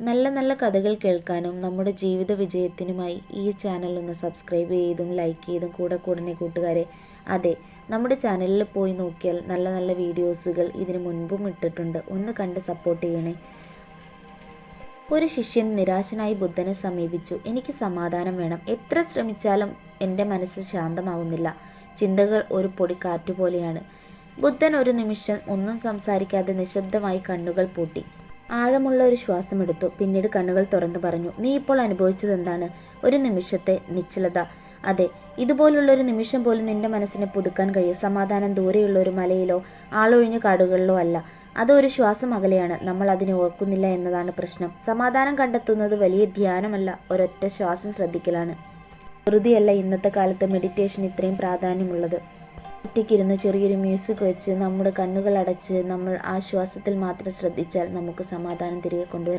നല്ല നല്ല കഥകൾ കേൾക്കാനും നമ്മുടെ ജീവിത വിജയത്തിനുമായി ഈ ചാനൽ ഒന്ന് സബ്സ്ക്രൈബ് ചെയ്തും ലൈക്ക് ചെയ്തും കൂടെ കൂട്ടുകാരെ. അതെ, നമ്മുടെ ചാനലിൽ പോയി നോക്കിയാൽ നല്ല നല്ല വീഡിയോസുകൾ ഇതിനു മുൻപും ഇട്ടിട്ടുണ്ട്. ഒന്ന് കണ്ട് സപ്പോർട്ട് ചെയ്യണേ. ഒരു ശിഷ്യൻ നിരാശനായി ബുദ്ധനെ സമീപിച്ചു. എനിക്ക് സമാധാനം വേണം. എത്ര ശ്രമിച്ചാലും എൻ്റെ മനസ്സ് ശാന്തമാവുന്നില്ല. ചിന്തകൾ ഒരു പൊടി കാറ്റുപോലെയാണ്. ബുദ്ധൻ ഒരു നിമിഷം ഒന്നും സംസാരിക്കാതെ നിശബ്ദമായി കണ്ണുകൾ പൂട്ടി. ആഴമുള്ള ഒരു ശ്വാസം എടുത്തു. പിന്നീട് കണ്ണുകൾ തുറന്നു പറഞ്ഞു, നീ ഇപ്പോൾ അനുഭവിച്ചത് എന്താണ്? ഒരു നിമിഷത്തെ നിശ്ചലത. അതെ, ഇതുപോലുള്ളൊരു നിമിഷം പോലും നിന്റെ മനസ്സിനെ പുതുക്കാൻ കഴിയും. സമാധാനം ദൂരെയുള്ള ഒരു മലയിലോ ആളൊഴിഞ്ഞ കാടുകളിലോ അല്ല. അതൊരു ശ്വാസം അകലെയാണ്. നമ്മൾ അതിനെ ഓർക്കുന്നില്ല എന്നതാണ് പ്രശ്നം. സമാധാനം കണ്ടെത്തുന്നത് വലിയ ധ്യാനമല്ല, ഒരൊറ്റ ശ്വാസം ശ്രദ്ധിക്കലാണ്. വെറുതെയല്ല ഇന്നത്തെ കാലത്ത് മെഡിറ്റേഷൻ ഇത്രയും പ്രാധാന്യമുള്ളത്. ഒറ്റയ്ക്കിരുന്ന് ചെറിയൊരു മ്യൂസിക് വെച്ച് നമ്മുടെ കണ്ണുകൾ അടച്ച് നമ്മൾ ആ ശ്വാസത്തിൽ മാത്രം ശ്രദ്ധിച്ചാൽ നമുക്ക് സമാധാനം തിരികെ കൊണ്ടുവരാം.